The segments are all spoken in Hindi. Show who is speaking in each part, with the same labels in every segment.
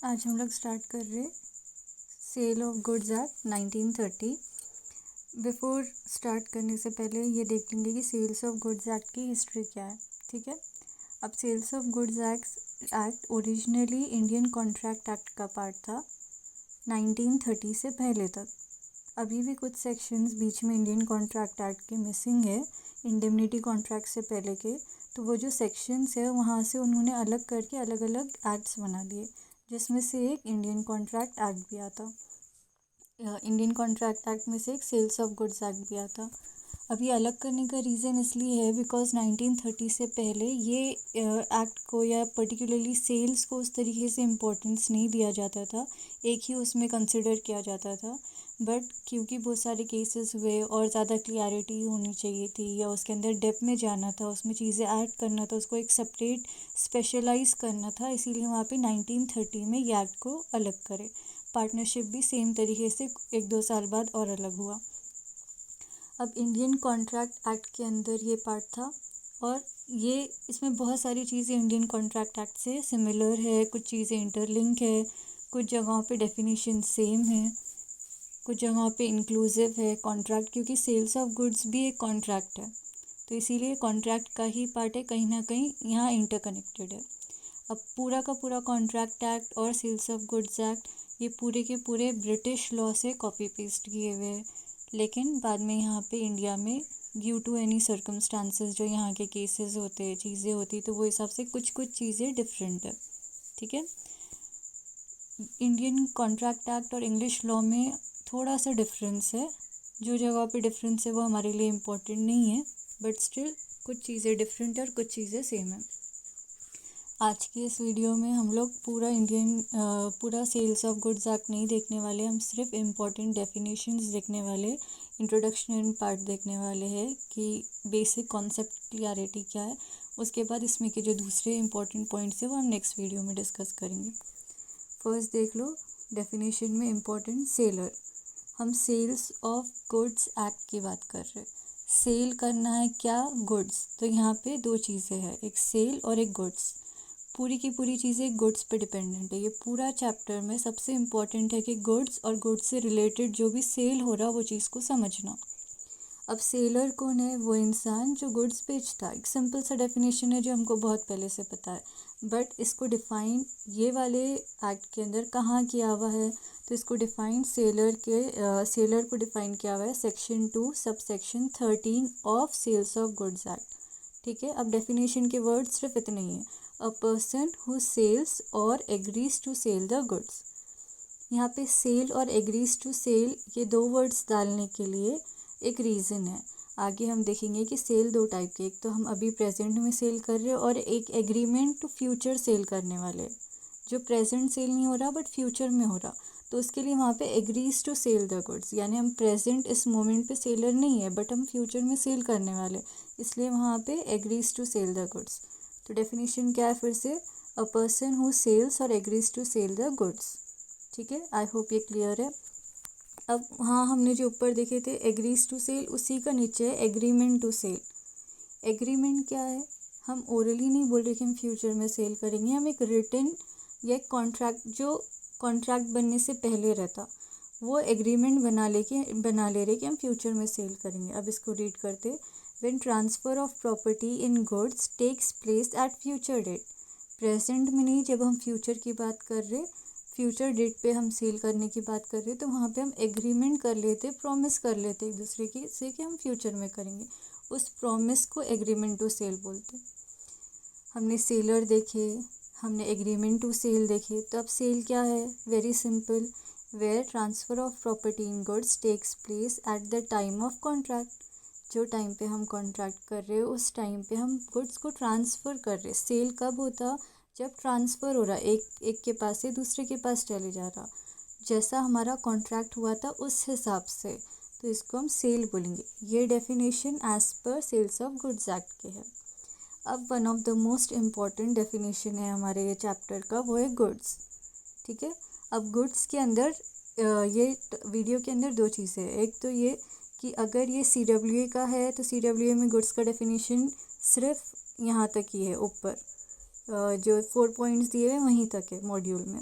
Speaker 1: आज हम लोग स्टार्ट कर रहे sale of goods act 1930। Before start करने से पहले ये देख लेंगे कि सेल्स ऑफ गुड्स एक्ट की हिस्ट्री क्या है। ठीक है, अब sales of goods act originally Indian contract act का पार्ट था 1930 से पहले तक। अभी भी कुछ सेक्शंस बीच में इंडियन कॉन्ट्रैक्ट एक्ट के मिसिंग है, इंडेमनिटी कॉन्ट्रैक्ट से पहले के। तो वो जो सेक्शंस है वहाँ से उन्होंने अलग करके अलग अलग एक्ट्स बना दिए, जिसमें से एक इंडियन कॉन्ट्रैक्ट एक्ट भी आता। इंडियन कॉन्ट्रैक्ट एक्ट में से एक सेल्स ऑफ गुड्स एक्ट भी आता। अब ये अलग करने का रीज़न इसलिए है बिकॉज 1930 से पहले ये एक्ट को या पर्टिकुलरली सेल्स को उस तरीके से इम्पोर्टेंस नहीं दिया जाता था, एक ही उसमें कंसिडर किया जाता था। बट क्योंकि बहुत सारे केसेस हुए और ज़्यादा क्लियरिटी होनी चाहिए थी या उसके अंदर डेप्थ में जाना था, उसमें चीज़ें ऐड करना था, उसको एक सेपरेट स्पेशलाइज करना था, इसीलिए वहाँ पे 1930 में ये एक्ट को अलग करे। पार्टनरशिप भी सेम तरीके से 1-2 साल बाद और अलग हुआ। अब इंडियन कॉन्ट्रैक्ट एक्ट के अंदर ये पार्ट था और ये इसमें बहुत सारी चीज़ें इंडियन कॉन्ट्रैक्ट एक्ट से सिमिलर है, कुछ चीज़ें इंटरलिंक है, कुछ जगहों पे डेफिनेशन सेम है, कुछ जगहों पे इंक्लूसिव है कॉन्ट्रैक्ट, क्योंकि सेल्स ऑफ गुड्स भी एक कॉन्ट्रैक्ट है, तो इसीलिए कॉन्ट्रैक्ट का ही पार्ट है, कहीं ना कहीं यहाँ इंटरकनेक्टेड है। अब पूरा का पूरा कॉन्ट्रैक्ट एक्ट और सेल्स ऑफ गुड्स एक्ट ये पूरे के पूरे ब्रिटिश लॉ से कॉपी पेस्ट किए हुए हैं, लेकिन बाद में यहाँ पे इंडिया में ड्यू टू एनी सर्कमस्टांसेस जो यहाँ के केसेस होते हैं, चीज़ें होती, तो वो हिसाब से कुछ चीज़ें डिफरेंट है। ठीक है, इंडियन कॉन्ट्रैक्ट एक्ट और इंग्लिश लॉ में थोड़ा सा डिफरेंस है, जो जगह पे डिफरेंस है वो हमारे लिए इम्पोर्टेंट नहीं है, बट स्टिल कुछ चीज़ें डिफरेंट है और कुछ चीज़ें सेम है। आज के इस वीडियो में हम लोग पूरा सेल्स ऑफ गुड्स एक्ट नहीं देखने वाले, हम सिर्फ इम्पॉर्टेंट डेफिनेशंस देखने वाले, इंट्रोडक्शन पार्ट देखने वाले हैं कि बेसिक कॉन्सेप्ट क्लियरिटी क्या है। उसके बाद इसमें के जो दूसरे इम्पॉर्टेंट पॉइंट्स हैं वो हम नेक्स्ट वीडियो में डिस्कस करेंगे। फर्स्ट देख लो डेफिनेशन में इम्पॉर्टेंट सेलर। हम सेल्स ऑफ गुड्स एक्ट की बात कर रहे हैं। सेल करना है क्या? गुड्स। तो यहाँ पे दो चीज़ें हैं, एक सेल और एक गुड्स। पूरी की पूरी चीज़ें गुड्स पे डिपेंडेंट है। ये पूरा चैप्टर में सबसे इम्पॉर्टेंट है कि गुड्स और गुड्स से रिलेटेड जो भी सेल हो रहा वो चीज़ को समझना। अब सेलर कौन है? वो इंसान जो गुड्स बेचता है। एक सिंपल सा डेफिनेशन है जो हमको बहुत पहले से पता है, बट इसको डिफ़ाइन ये वाले एक्ट के अंदर कहाँ किया हुआ है? तो इसको डिफ़ाइन सेलर को डिफ़ाइन किया हुआ है section 2 sub section 13 of sales of goods act. ठीक है, अब डेफिनेशन के वर्ड सिर्फ इतने ही हैं, अ पर्सन हु सेल्स और agrees to sell the goods. यहाँ पे सेल और एग्रीज टू सेल ये दो वर्ड्स डालने के लिए एक रीज़न है। आगे हम देखेंगे कि सेल दो टाइप के, एक तो हम अभी प्रेजेंट में सेल कर रहे हैं और एक एग्रीमेंट टू फ्यूचर सेल करने वाले, जो प्रेजेंट सेल नहीं हो रहा बट फ्यूचर में हो रहा, तो उसके लिए वहाँ पे agrees to sell the goods, यानी हम प्रेजेंट इस मोमेंट पे सेलर नहीं है बट हम फ्यूचर में सेल करने वाले, इसलिए वहाँ पे agrees to sell the goods. तो डेफिनेशन क्या है फिर से? अ पर्सन हु सेल्स और agrees to sell the goods. ठीक है, आई होप ये क्लियर है। अब हाँ, हमने जो ऊपर देखे थे एग्रीज टू सेल, उसी का नीचे है एग्रीमेंट टू सेल। एग्रीमेंट क्या है? हम ओरली नहीं बोल रहे कि हम फ्यूचर में सेल करेंगे, हम एक रिटन या एक कॉन्ट्रैक्ट जो कॉन्ट्रैक्ट बनने से पहले रहता वो एग्रीमेंट बना ले रहे कि हम फ्यूचर में सेल करेंगे। अब इसको रीड करते, when transfer of property in goods takes place at future date. Present में नहीं, जब हम फ्यूचर की बात कर रहे, फ्यूचर डेट पे हम सेल करने की बात कर रहे, तो वहाँ पे हम एग्रीमेंट कर लेते, प्रॉमिस कर लेते एक दूसरे की से कि हम फ्यूचर में करेंगे, उस प्रॉमिस को एग्रीमेंट टू सेल बोलते। हमने सेलर देखे, हमने एग्रीमेंट टू सेल देखे, तो अब सेल क्या है? Very simple, where transfer of property in goods takes place at the time of contract. जो टाइम पे हम कॉन्ट्रैक्ट कर रहे हो उस टाइम पे हम गुड्स को ट्रांसफ़र कर रहे। सेल कब होता? जब ट्रांसफ़र हो रहा, एक के पास से दूसरे के पास चले जा रहा, जैसा हमारा कॉन्ट्रैक्ट हुआ था उस हिसाब से, तो इसको हम सेल बोलेंगे। ये definition as per sales of goods act के है। अब one of the most important definition है हमारे ये चैप्टर का, वो है गुड्स। ठीक है, अब गुड्स के अंदर ये वीडियो के अंदर दो चीज़ें हैं, एक तो ये कि अगर ये CWA का है तो CWA में गुड्स का डेफिनेशन सिर्फ यहाँ तक ही है, ऊपर जो 4 पॉइंट्स दिए हैं वहीं तक है मॉड्यूल में।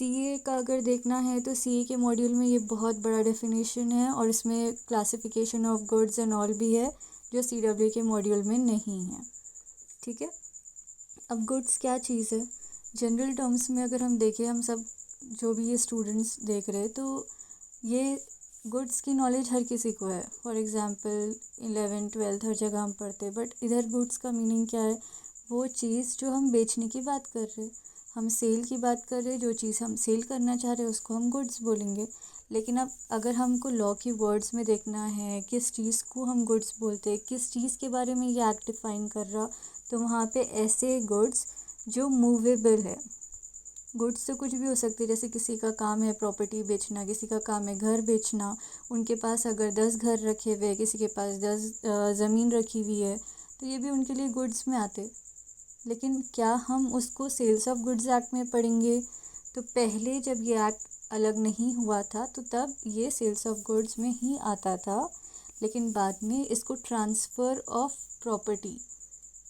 Speaker 1: सीए का अगर देखना है तो सीए के मॉड्यूल में ये बहुत बड़ा डेफिनेशन है और इसमें classification of goods and all भी है जो सीडब्ल्यू के मॉड्यूल में नहीं है। ठीक है, अब गुड्स क्या चीज़ है जनरल टर्म्स में अगर हम देखें, हम सब जो भी ये स्टूडेंट्स देख रहे हैं तो ये गुड्स की नॉलेज हर किसी को है। फॉर एग्जांपल 11th 12th हर जगह हम पढ़ते हैं, बट इधर गुड्स का मीनिंग क्या है? वो चीज़ जो हम बेचने की बात कर रहे हैं, हम सेल की बात कर रहे हैं, जो चीज़ हम सेल करना चाह रहे हैं उसको हम गुड्स बोलेंगे। लेकिन अब अगर हमको लॉ की वर्ड्स में देखना है किस चीज़ को हम गुड्स बोलते हैं, किस चीज़ के बारे में ये एक्ट डिफाइन कर रहा, तो वहाँ पे ऐसे गुड्स जो मूवेबल है। गुड्स तो कुछ भी हो सकती है, जैसे किसी का काम है प्रॉपर्टी बेचना, किसी का काम है घर बेचना, उनके पास अगर 10 घर रखे हुए, किसी के पास 10 ज़मीन रखी हुई है, तो ये भी उनके लिए गुड्स में आते। लेकिन क्या हम उसको सेल्स ऑफ गुड्स एक्ट में पढ़ेंगे? तो पहले जब ये एक्ट अलग नहीं हुआ था तो तब ये सेल्स ऑफ गुड्स में ही आता था, लेकिन बाद में इसको ट्रांसफ़र ऑफ प्रॉपर्टी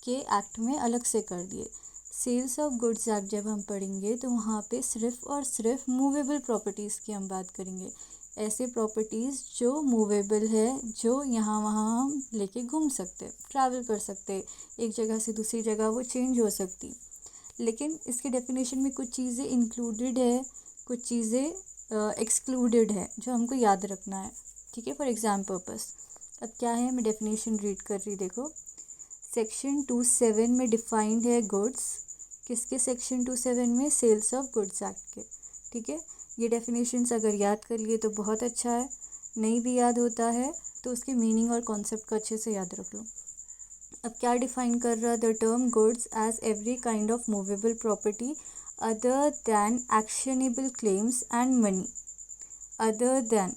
Speaker 1: के एक्ट में अलग से कर दिए। सेल्स ऑफ गुड्स एक्ट जब हम पढ़ेंगे तो वहाँ पे सिर्फ़ और सिर्फ मूवेबल प्रॉपर्टीज़ की हम बात करेंगे, ऐसे प्रॉपर्टीज़ जो मूवेबल है, जो यहाँ वहाँ हम लेके घूम सकते, ट्रैवल कर सकते, एक जगह से दूसरी जगह वो चेंज हो सकती। लेकिन इसके डेफिनेशन में कुछ चीज़ें इंक्लूडेड है, कुछ चीज़ें एक्सक्लूडेड है जो हमको याद रखना है। ठीक है, फॉर एग्ज़ाम पर्पस अब क्या है, मैं डेफिनेशन रीड कर रही, देखो सेक्शन 27 में डिफाइंड है गुड्स, किसके सेक्शन 27 में? सेल्स ऑफ गुड्स एक्ट के। ठीक है, ये डेफिनेशंस अगर याद कर लिए तो बहुत अच्छा है, नहीं भी याद होता है तो उसके मीनिंग और कॉन्सेप्ट को अच्छे से याद रख लो। अब क्या डिफाइन कर रहा? The term goods as every kind of movable property other than actionable claims and money, other than,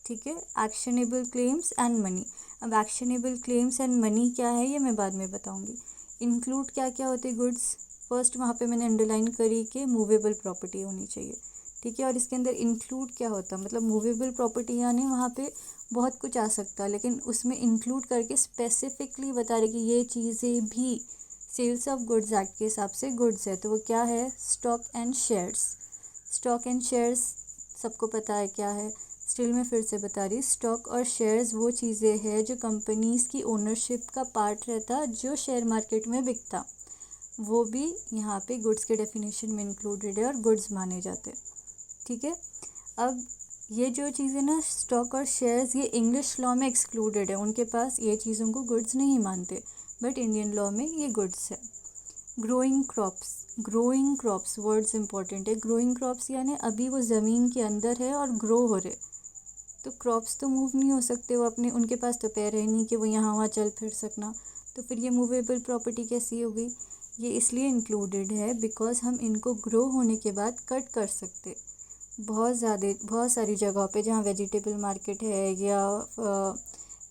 Speaker 1: ठीक है, एक्शनेबल क्लेम्स एंड मनी। अब एक्शनेबल क्लेम्स एंड मनी क्या है ये मैं बाद में बताऊंगी। इंक्लूड क्या क्या होते गुड्स? फर्स्ट वहाँ पे मैंने अंडरलाइन करी कि मूवेबल प्रॉपर्टी होनी चाहिए। ठीक है, और इसके अंदर इंक्लूड क्या होता, मतलब मूवेबल प्रॉपर्टी यानी वहाँ पे बहुत कुछ आ सकता है, लेकिन उसमें इंक्लूड करके स्पेसिफिकली बता रहे कि ये चीज़ें भी सेल्स ऑफ गुड्स एक्ट के हिसाब से गुड्स है। तो वो क्या है? Stock and shares. Stock and shares सबको पता है क्या है, स्टिल मैं फिर से बता रही, स्टॉक और शेयर्स वो चीज़ें हैं जो कंपनीज़ की ओनरशिप का पार्ट रहता, जो शेयर मार्केट में बिकता, वो भी यहाँ पे गुड्स के डेफिनेशन में इंक्लूडेड है और गुड्स माने जाते। ठीक है, अब ये जो चीज़ें ना स्टॉक और शेयर्स, ये इंग्लिश लॉ में एक्सक्लूडेड है, उनके पास ये चीज़ों को गुड्स नहीं मानते, बट इंडियन लॉ में ये गुड्स है। Growing crops, growing crops words important है। ग्रोइंग क्रॉप्स यानी अभी वो ज़मीन के अंदर है और ग्रो हो रहे, तो क्रॉप्स तो मूव नहीं हो सकते, वो अपने, उनके पास तो पैर है नहीं कि वो यहाँ वहाँ चल फिर सकना, तो फिर ये मूवेबल प्रॉपर्टी कैसी हो गई? ये इसलिए इंक्लूडेड है बिकॉज हम इनको ग्रो होने के बाद कट कर सकते। बहुत सारी जगहों पे जहाँ वेजिटेबल मार्केट है या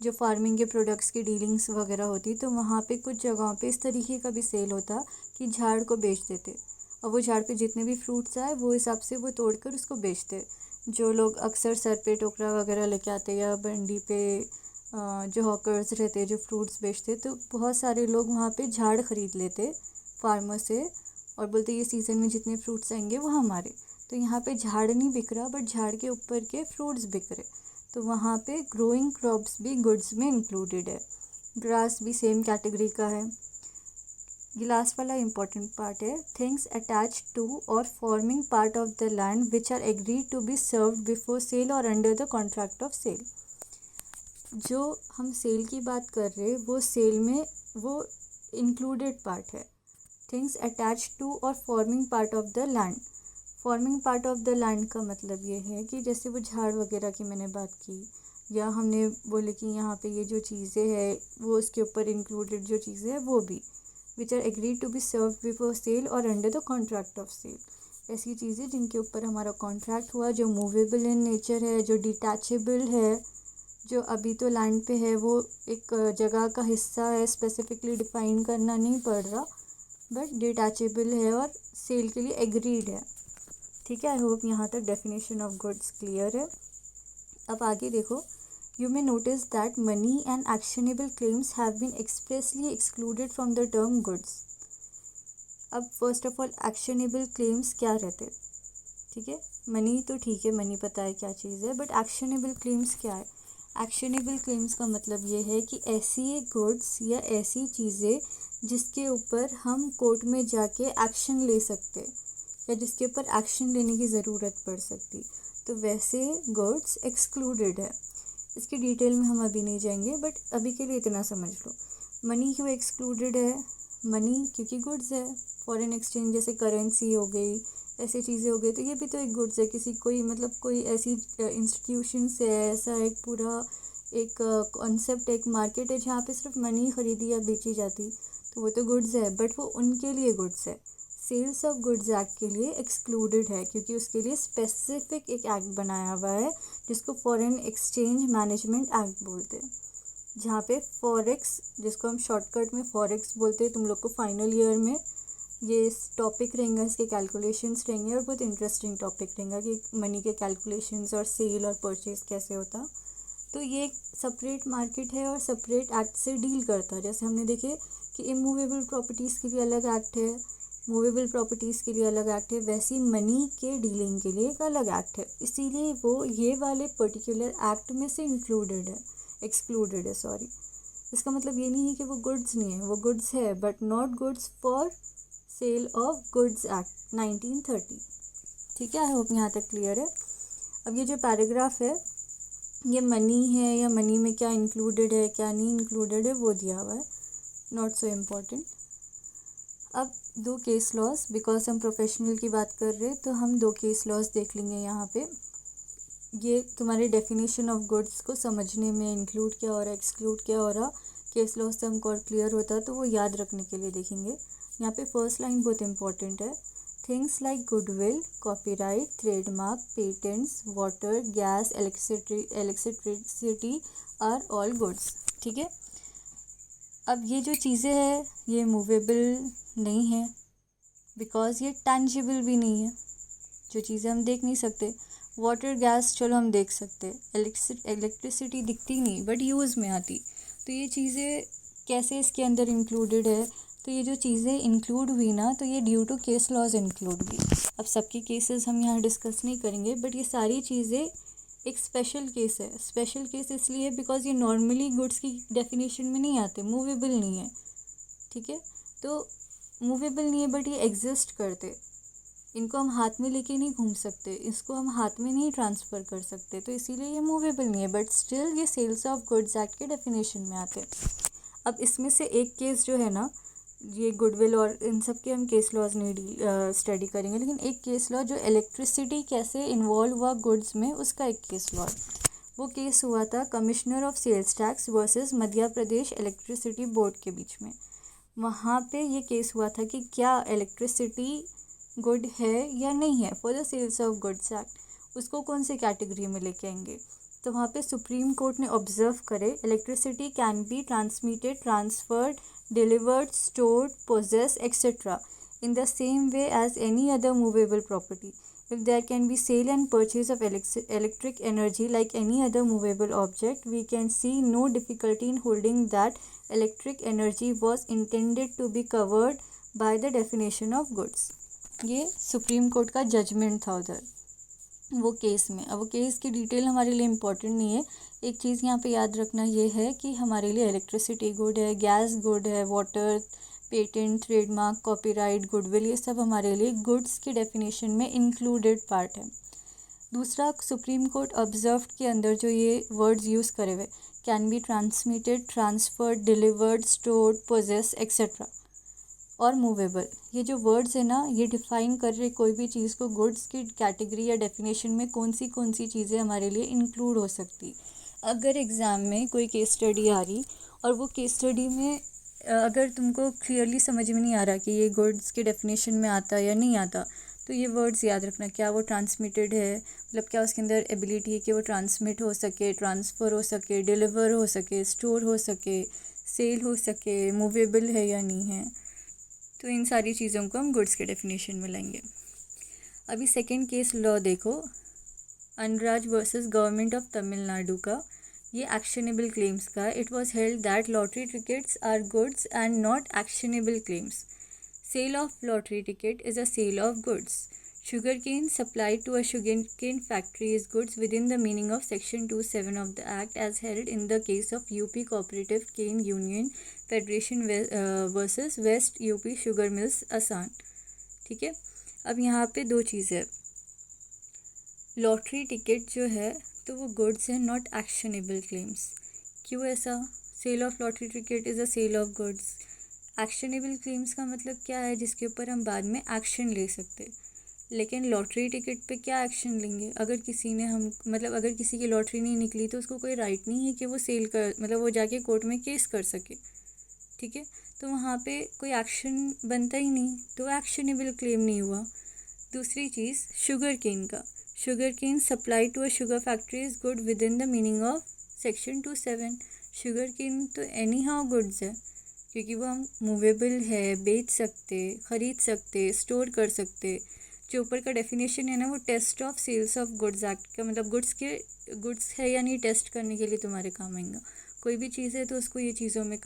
Speaker 1: जो फार्मिंग के प्रोडक्ट्स की डीलिंग्स वगैरह होती, तो वहाँ पे कुछ जगहों पे इस तरीके का भी सेल होता कि झाड़ को बेच देते, और वो झाड़ पे जितने भी फ्रूट्स आए वो हिसाब से वो तोड़कर उसको बेचते। जो लोग अक्सर सर पे टोकरा वगैरह लेके आते या बंडी पे जो हॉकर्स रहते जो फ्रूट्स बेचते, तो बहुत सारे लोग वहाँ पे झाड़ ख़रीद लेते फार्मर से और बोलते ये सीज़न में जितने फ्रूट्स आएंगे वो हमारे। तो यहाँ पे झाड़ नहीं बिक रहा, बट झाड़ के ऊपर के फ्रूट्स बिक रहे, तो वहाँ पे ग्रोइंग क्रॉप्स भी गुड्स में इंक्लूडेड है। ग्रास भी सेम कैटेगरी का है। ये लास्ट वाला इंपॉर्टेंट पार्ट है, थिंग्स अटैच टू और forming part of the land which are agreed to be served before sale और under the contract of sale. जो हम सेल की बात कर रहे वो सेल में वो इंक्लूडेड पार्ट है। थिंग्स अटैच टू और forming part of the land. Forming part of the land का मतलब ये है कि जैसे वो झाड़ वगैरह की मैंने बात की, या हमने बोले कि यहाँ पे ये जो चीज़ें हैं वो उसके ऊपर इंक्लूडेड जो चीज़ें हैं वो भी, which are agreed to be serve before sale और under the contract of sale. ऐसी चीज़ें जिनके ऊपर हमारा कॉन्ट्रैक्ट हुआ, जो मूवेबल इन नेचर है, जो डिटैचेबल है, जो अभी तो लैंड पे है, वो एक जगह का हिस्सा है, स्पेसिफिकली डिफाइन करना नहीं पड़ रहा, बट डिटैचेबल है और सेल के लिए एग्रीड है। ठीक है, आई होप यहाँ तक डेफिनेशन ऑफ गुड्स क्लियर है। अब आगे देखो, you may notice that money and actionable claims have been expressly excluded from the term goods. अब first of all actionable claims क्या रहते? ठीक है, मनी तो ठीक है, मनी पता है क्या चीज़ है, बट एक्शनेबल क्लेम्स क्या है? एक्शनेबल क्लेम्स का मतलब ये है कि ऐसी गुड्स या ऐसी चीज़ें जिसके ऊपर हम कोर्ट में जाके एक्शन ले सकते या जिसके ऊपर एक्शन लेने की ज़रूरत पड़ सकती, तो वैसे गुड्स एक्सक्लूडेड है। इसकी डिटेल में हम अभी नहीं जाएंगे, बट अभी के लिए इतना समझ लो। मनी क्यों एक्सक्लूडेड है? मनी क्योंकि गुड्स है, फॉरेन एक्सचेंज जैसे करेंसी हो गई, ऐसी चीज़ें हो गई, तो ये भी तो एक गुड्स है। किसी कोई मतलब कोई ऐसी इंस्टीट्यूशन है, ऐसा एक पूरा एक कॉन्सेप्ट, एक मार्केट है जहाँ पे सिर्फ मनी खरीदी या बेची जाती, तो वो तो गुड्स है, बट वो उनके लिए गुड्स है। सेल्स ऑफ गुड्स एक्ट के लिए एक्सक्लूडेड है क्योंकि उसके लिए स्पेसिफिक एक एक्ट बनाया हुआ है जिसको फॉरेन एक्सचेंज मैनेजमेंट एक्ट बोलते हैं, जहाँ पे फॉरेक्स, जिसको हम शॉर्टकट में फॉरेक्स बोलते हैं, तुम लोग को फाइनल ईयर में ये टॉपिक रहेगा, इसके कैलकुलेशंस रहेंगे और बहुत इंटरेस्टिंग टॉपिक रहेगा कि मनी के कैलकुलेशंस और सेल और परचेज कैसे होता। तो ये एक सेपरेट मार्केट है और सेपरेट एक्ट से डील करता है। जैसे हमने देखे कि इमूवेबल प्रॉपर्टीज़ के लिए अलग एक्ट है, मूवेबल प्रॉपर्टीज़ के लिए अलग एक्ट है, वैसी मनी के डीलिंग के लिए एक अलग एक्ट है। इसीलिए वो ये वाले पर्टिकुलर एक्ट में से एक्सक्लूडेड है, सॉरी। इसका मतलब ये नहीं है कि वो गुड्स नहीं है, वो गुड्स है, but not goods for sale of goods act 1930। ठीक है, आई होप यहाँ तक क्लियर है। अब ये जो पैराग्राफ है, ये मनी है या मनी में क्या इंक्लूडेड है क्या नहीं इंक्लूडेड है वो दिया हुआ है, नॉट सो इम्पॉर्टेंट। अब दो केस लॉज, बिकॉज हम प्रोफेशनल की बात कर रहे हैं तो हम दो केस लॉज देख लेंगे यहाँ पे। ये तुम्हारे डेफिनेशन ऑफ गुड्स को समझने में इंक्लूड क्या हो रहा है, एक्सक्लूड क्या हो रहा, केस लॉज से हमको और क्लियर होता है, तो वो याद रखने के लिए देखेंगे। यहाँ पे फर्स्ट लाइन बहुत इंपॉर्टेंट है। Things like goodwill, copyright, trademark, patents, water, gas, electricity are all goods. ठीक है, अब ये जो चीज़ें हैं ये मूवेबल नहीं है बिकॉज ये टैंजिबल भी नहीं है, जो चीज़ें हम देख नहीं सकते। वाटर, गैस चलो हम देख सकते, इलेक्ट्रिसिटी दिखती नहीं बट यूज़ में आती, तो ये चीज़ें कैसे इसके अंदर इंक्लूडेड है? तो ये जो चीज़ें इंक्लूड हुई ना, तो ये due to case laws include हुई। अब सबकी केसेस हम यहाँ डिस्कस नहीं करेंगे, बट ये सारी चीज़ें एक स्पेशल केस है। स्पेशल केस इसलिए बिकॉज ये नॉर्मली गुड्स की डेफिनेशन में नहीं आते, मूवेबल नहीं है। ठीक है, तो मूवेबल नहीं है बट ये एग्जिस्ट करते, इनको हम हाथ में लेके नहीं घूम सकते, इसको हम हाथ में नहीं ट्रांसफ़र कर सकते, तो इसीलिए ये मूवेबल नहीं है, बट स्टिल ये सेल्स ऑफ गुड्स एक्ट के डेफिनेशन में आते हैं। अब इसमें से एक केस जो है ना, ये गुडविल और इन सब के हम केस लॉज नहीं स्टडी करेंगे, लेकिन एक केस लॉ जो इलेक्ट्रिसिटी कैसे इन्वॉल्व हुआ गुड्स में, उसका एक केस लॉ। वो केस हुआ था commissioner of sales tax versus Madhya Pradesh electricity board के बीच में। वहाँ पे ये केस हुआ था कि क्या इलेक्ट्रिसिटी गुड है या नहीं है for the sales of goods act, उसको कौन से कैटेगरी में लेके आएंगे। तो वहाँ पे सुप्रीम कोर्ट ने ऑब्जर्व करे electricity can be transmitted, transferred, delivered, stored, possessed etcetera in the same way as any other movable property. If there can be sale and purchase of electric energy like any other movable object, we can see no difficulty in holding that electric energy was intended to be covered by the definition of goods. ये सुप्रीम कोर्ट का जजमेंट था उधर वो केस में। अब वो केस की डिटेल हमारे लिए इम्पोर्टेंट नहीं है, एक चीज़ यहाँ पे याद रखना ये है कि हमारे लिए इलेक्ट्रिसिटी गुड है, गैस गुड है, water, patent, trademark, copyright, goodwill, ये सब हमारे लिए गुड्स की डेफिनेशन में इंक्लूडेड पार्ट है। दूसरा, सुप्रीम कोर्ट ऑब्जर्व के अंदर जो ये वर्ड्स यूज़ करे हुए, can be transmitted, transferred, delivered, stored, possessed etcetera और मूवेबल, ये जो वर्ड्स है ना, ये डिफ़ाइन कर रहे कोई भी चीज़ को गुड्स की कैटेगरी या डेफिनेशन में कौन सी चीज़ें हमारे लिए इंक्लूड हो सकती। अगर एग्ज़ाम में कोई केस स्टडी आ रही और वो केस स्टडी में अगर तुमको क्लियरली समझ में नहीं आ रहा कि ये गुड्स के डेफिनेशन में आता या नहीं आता, तो ये वर्ड्स याद रखना, क्या वो ट्रांसमिटेड है, मतलब क्या उसके अंदर एबिलिटी है कि वो ट्रांसमिट हो सके, ट्रांसफ़र हो सके, डिलीवर हो सके, स्टोर हो सके, सेल हो सके, मूवेबल है या नहीं है। तो इन सारी चीज़ों को हम गुड्स के डेफिनेशन में लाएंगे। अभी सेकंड केस लॉ देखो, Anraj versus government of Tamil का, ये एक्शनेबल क्लेम्स का। It was held that lottery tickets are goods and not actionable claims. Sale of lottery ticket is a sale of goods. Sugarcane supplied to a sugarcane factory is goods within the meaning of Section 27 of the Act as held in the case of UP Cooperative Cane Union Federation versus West UP Sugar Mills Asan. ठीक है, अब यहाँ पे दो चीज़ है. लॉटरी टिकट जो है तो वो गुड्स है, नॉट एक्शनेबल क्लेम्स. क्यों ऐसा? Sale of lottery ticket is a sale of goods. Actionable claims का मतलब क्या है? जिसके ऊपर हम बाद में एक्शन ले सकते. लेकिन लॉटरी टिकट पे क्या एक्शन लेंगे? अगर किसी ने अगर किसी की लॉटरी नहीं निकली तो उसको कोई राइट नहीं है कि वो सेल कर वो जाके कोर्ट में केस कर सके. ठीक है, तो वहाँ पे कोई एक्शन बनता ही नहीं, तो एक्शनेबल क्लेम नहीं हुआ. दूसरी चीज़ शुगर केन का. Sugar cane supply to a sugar factory is good within the meaning of Section 27. Sugar cane तो एनी हाउ गुड्स है, क्योंकि वो हम मूवेबल है, बेच सकते, ख़रीद सकते, स्टोर कर सकते. जो ऊपर का डेफिनेशन है ना, वो test of sales of goods act का मतलब गुड्स है या नहीं टेस्ट करने के लिए तुम्हारे काम आएगा. कोई भी चीज़ है तो उसको ये चीज़ों में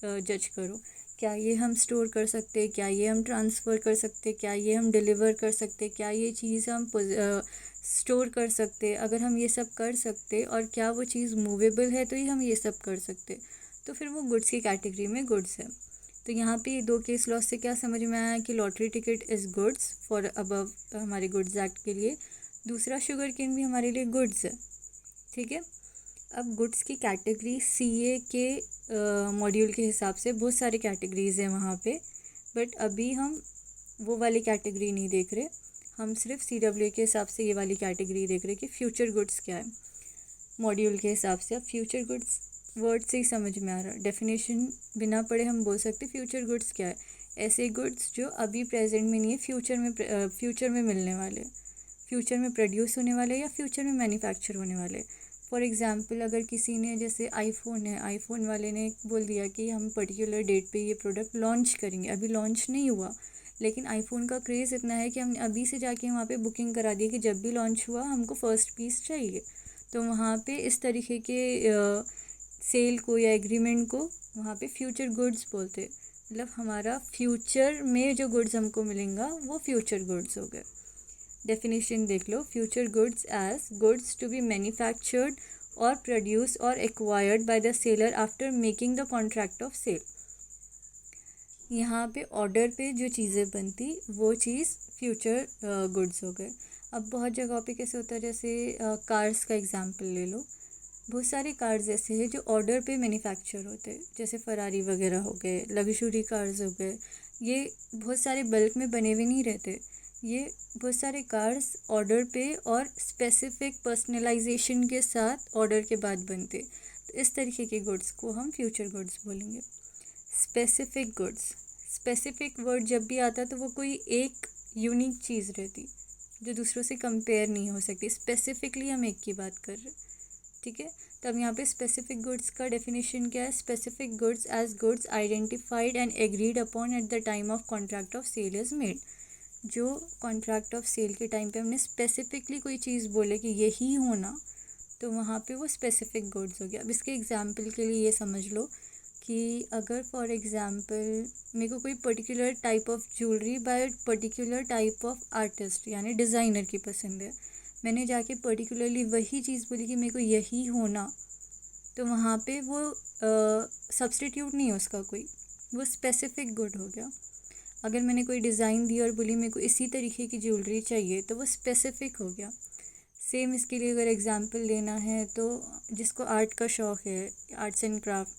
Speaker 1: जज करो. क्या ये हम स्टोर कर सकते, क्या ये हम ट्रांसफ़र कर सकते, क्या ये हम डिलीवर कर सकते, क्या ये चीज़ हम स्टोर कर सकते. अगर हम ये सब कर सकते और क्या वो चीज़ मूवेबल है तो ही हम ये सब कर सकते, तो फिर वो गुड्स की कैटेगरी में गुड्स है. तो यहाँ पे दो केस लॉस से क्या समझ में आया कि lottery ticket is goods for above हमारे गुड्स एक्ट के लिए. दूसरा शुगर केन भी हमारे लिए गुड्स है. ठीक है, अब गुड्स की कैटेगरी CA के मॉड्यूल के हिसाब से बहुत सारी कैटेगरीज़ हैं वहाँ पे, बट अभी हम वो वाली कैटेगरी नहीं देख रहे. हम सिर्फ CWA के हिसाब से ये वाली कैटेगरी देख रहे कि फ्यूचर गुड्स क्या है मॉड्यूल के हिसाब से. अब फ्यूचर गुड्स वर्ड से ही समझ में आ रहा है, डेफिनेशन बिना पढ़े हम बोल सकते फ्यूचर गुड्स क्या है. ऐसे गुड्स जो अभी प्रेजेंट में नहीं है, फ्यूचर में मिलने वाले, फ्यूचर में प्रोड्यूस होने वाले या फ्यूचर में मैन्युफैक्चर होने वाले. फॉर एग्जांपल अगर किसी ने, जैसे आईफोन है, आईफोन वाले ने बोल दिया कि हम पर्टिकुलर डेट पे ये प्रोडक्ट लॉन्च करेंगे. अभी लॉन्च नहीं हुआ, लेकिन आईफोन का क्रेज़ इतना है कि हमने अभी से जाके वहाँ पे बुकिंग करा दी कि जब भी लॉन्च हुआ हमको फ़र्स्ट पीस चाहिए. तो वहाँ पे इस तरीके के सेल को या एग्रीमेंट को वहाँ पे फ्यूचर गुड्स बोलते. मतलब हमारा फ्यूचर में जो गुड्स हमको मिलेंगा वो फ्यूचर गुड्स हो गए. डेफिनेशन देख लो. Future goods as goods to be manufactured और प्रोड्यूस और acquired by the seller after making the contract of sale. यहाँ पे ऑर्डर पे जो चीज़ें बनती वो चीज़ फ्यूचर गुड्स हो गए. अब बहुत जगहों पे कैसे होता है, जैसे कार्स का एग्जांपल ले लो. बहुत सारे कार्स ऐसे हैं जो ऑर्डर पे मैन्युफैक्चर होते हैं, जैसे फरारी वगैरह हो गए, लग्जरी कार्स हो गए. ये बहुत सारे बल्क में बने हुए नहीं रहते. ये बहुत सारे कार्स ऑर्डर पे और स्पेसिफिक पर्सनलाइजेशन के साथ ऑर्डर के बाद बनते. तो इस तरीके के गुड्स को हम फ्यूचर गुड्स बोलेंगे. स्पेसिफिक गुड्स, स्पेसिफिक वर्ड जब भी आता तो वो कोई एक यूनिक चीज़ रहती जो दूसरों से कंपेयर नहीं हो सकती. स्पेसिफिकली हम एक की बात कर रहे. ठीक है, तब यहाँ पे स्पेसिफिक गुड्स का डेफिनेशन क्या है? Specific goods as goods identified and agreed upon at the time of contract of sale is made. जो कॉन्ट्रैक्ट ऑफ सेल के टाइम पे हमने स्पेसिफिकली कोई चीज़ बोले कि यही होना, तो वहाँ पे वो स्पेसिफिक गुड्स हो गया. अब इसके एग्जांपल के लिए ये समझ लो कि अगर फॉर एग्जांपल मेरे को कोई particular type of jewellery by particular type of artist यानी डिज़ाइनर की पसंद है, मैंने जाके पर्टिकुलरली वही चीज़ बोली कि मेरे को यही होना, तो वहाँ पे वो सब्स्टिट्यूट नहीं है उसका कोई, वो स्पेसिफिक गुड हो गया. अगर मैंने कोई डिज़ाइन दी और बोली मेरे को इसी तरीके की ज्वेलरी चाहिए, तो वो स्पेसिफिक हो गया. सेम इसके लिए अगर एग्जांपल लेना है तो जिसको आर्ट का शौक़ है, आर्ट्स एंड क्राफ्ट,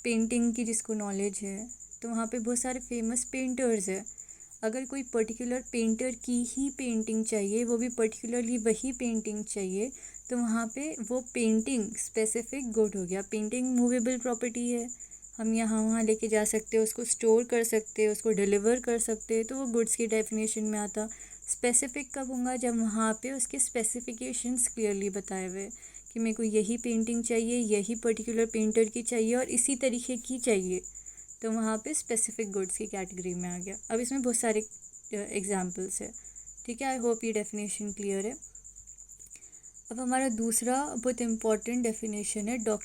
Speaker 1: पेंटिंग की जिसको नॉलेज है, तो वहाँ पे बहुत सारे फेमस पेंटर्स है. अगर कोई पर्टिकुलर पेंटर की ही पेंटिंग चाहिए, वो भी पर्टिकुलरली वही पेंटिंग चाहिए, तो वहाँ पे वो पेंटिंग स्पेसिफिक गुड हो गया. पेंटिंग मूवेबल प्रॉपर्टी है, हम यहाँ वहाँ लेके जा सकते हैं, उसको स्टोर कर सकते हैं, उसको डिलीवर कर सकते हैं, तो वो गुड्स की डेफिनेशन में आता. स्पेसिफिक कब होगा? जब वहाँ पे उसके स्पेसिफिकेशंस क्लियरली बताए हुए कि मेरे को यही पेंटिंग चाहिए, यही पर्टिकुलर पेंटर की चाहिए और इसी तरीके की चाहिए, तो वहाँ पे स्पेसिफिक गुड्स की कैटेगरी में आ गया. अब इसमें बहुत सारे एग्जांपल्स है. ठीक है, आई होप ये डेफिनेशन क्लियर है. अब हमारा दूसरा बहुत इम्पॉर्टेंट डेफिनेशन है